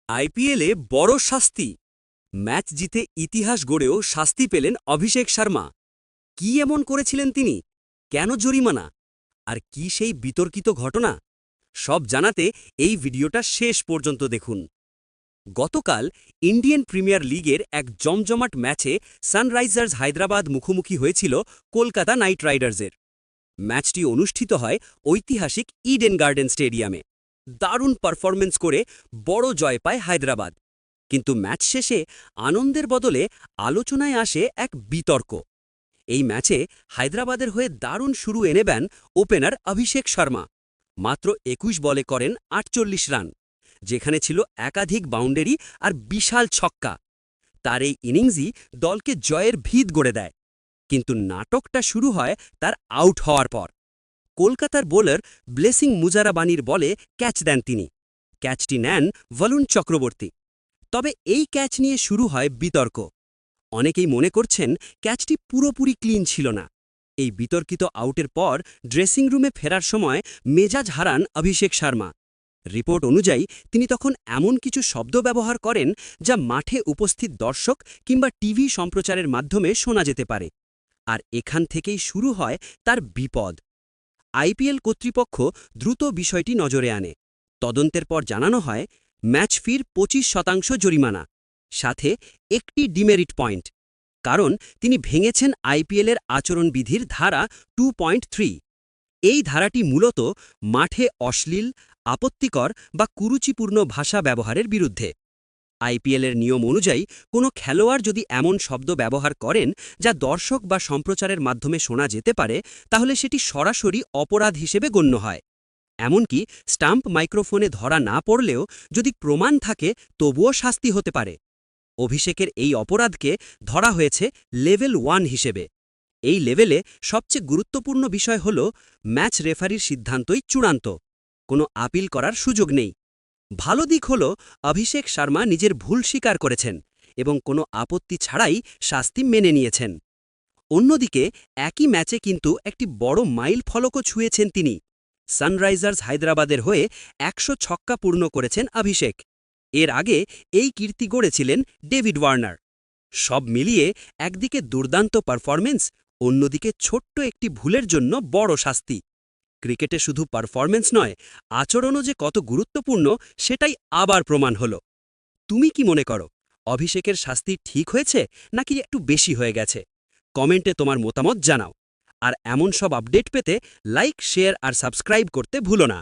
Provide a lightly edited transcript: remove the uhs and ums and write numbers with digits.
আইপিএলে বড় শাস্তি। ম্যাচ জিতে ইতিহাস গড়েও শাস্তি পেলেন অভিষেক শর্মা। কি এমন করেছিলেন তিনি? কেন জরিমানা? আর কি সেই বিতর্কিত ঘটনা? সব জানাতে এই ভিডিওটা শেষ পর্যন্ত দেখুন। গতকাল ইন্ডিয়ান প্রিমিয়ার লিগের এক জমজমাট ম্যাচে সানরাইজার্স হায়দ্রাবাদ মুখোমুখি হয়েছিল কলকাতা নাইট রাইডার্সের। ম্যাচটি অনুষ্ঠিত হয় ঐতিহাসিক ইডেন গার্ডেন স্টেডিয়ামে। দারুণ পারফরমেন্স করে বড় জয় পায় হায়দ্রাবাদ। কিন্তু ম্যাচ শেষে আনন্দের বদলে আলোচনায় আসে এক বিতর্ক। এই ম্যাচে হায়দ্রাবাদের হয়ে দারুণ শুরু এনে দেন ওপেনার অভিষেক শর্মা। মাত্র ২১ বলে করেন ৪৮ রান, যেখানে ছিল একাধিক বাউন্ডারি আর বিশাল ছক্কা। তার এই ইনিংসই দলকে জয়ের ভিত গড়ে দেয়। কিন্তু নাটকটা শুরু হয় তার আউট হওয়ার পর। কলকাতার বোলার ব্লেসিং মুজারাবানির বলে ক্যাচ দেন তিনি। ক্যাচটি নেন বরুণ চক্রবর্তী। তবে এই ক্যাচ নিয়ে শুরু হয় বিতর্ক। অনেকেই মনে করছেন ক্যাচটি পুরোপুরি ক্লিন ছিল না। এই বিতর্কিত আউটের পর ড্রেসিং রুমে ফেরার সময় মেজাজ হারান অভিষেক শর্মা। রিপোর্ট অনুযায়ী তিনি তখন এমন কিছু শব্দ ব্যবহার করেন যা মাঠে উপস্থিত দর্শক কিংবা টিভি সম্প্রচারের মাধ্যমে শোনা যেতে পারে। আর এখান থেকেই শুরু হয় তার বিপদ। আইপিএল কর্তৃপক্ষ দ্রুত বিষয়টি নজরে আনে। তদন্তের পর জানানো হয় ম্যাচ ফির ২৫% জরিমানা, সাথে একটি ডিমেরিট পয়েন্ট। কারণ তিনি ভেঙেছেন আইপিএলের আচরণবিধির ধারা 2.3। এই ধারাটি মূলত মাঠে অশ্লীল, আপত্তিকর বা কুরুচিপূর্ণ ভাষা ব্যবহারের বিরুদ্ধে। আইপিএলের নিয়ম অনুযায়ী কোনো খেলোয়াড় যদি এমন শব্দ ব্যবহার করেন যা দর্শক বা সম্প্রচারের মাধ্যমে শোনা যেতে পারে, তাহলে সেটি সরাসরি অপরাধ হিসেবে গণ্য হয়। এমনকি স্টাম্প মাইক্রোফোনে ধরা না পড়লেও যদি প্রমাণ থাকে, তবুও শাস্তি হতে পারে। অভিষেকের এই অপরাধকে ধরা হয়েছে লেভেল 1 হিসেবে। এই লেভেলে সবচেয়ে গুরুত্বপূর্ণ বিষয় হল ম্যাচ রেফারির সিদ্ধান্তই চূড়ান্ত। কোনো আপিল করার সুযোগ নেই। ভালো দিক হল অভিষেক শর্মা নিজের ভুল স্বীকার করেছেন এবং কোনো আপত্তি ছাড়াই শাস্তি মেনে নিয়েছেন। অন্যদিকে একই ম্যাচে কিন্তু একটি বড় মাইল ফলকও ছুঁয়েছেন তিনি। সানরাইজার্স হায়দ্রাবাদের হয়ে ১০০ ছক্কা পূর্ণ করেছেন অভিষেক। এর আগে এই কীর্তি গড়েছিলেন ডেভিড ওয়ার্নার। সব মিলিয়ে একদিকে দুর্দান্ত পারফরমেন্স, অন্যদিকে ছোট্ট একটি ভুলের জন্য বড় শাস্তি। ক্রিকেটে শুধু পারফরমেন্স নয়, আচরণও যে কত গুরুত্বপূর্ণ সেটাই আবার প্রমাণ হল। তুমি কি মনে করো, অভিষেকের শাস্তি ঠিক হয়েছে নাকি একটু বেশি হয়ে গেছে? কমেন্টে তোমার মতামত জানাও। আর এমন সব আপডেট পেতে লাইক, শেয়ার আর সাবস্ক্রাইব করতে ভুলো না।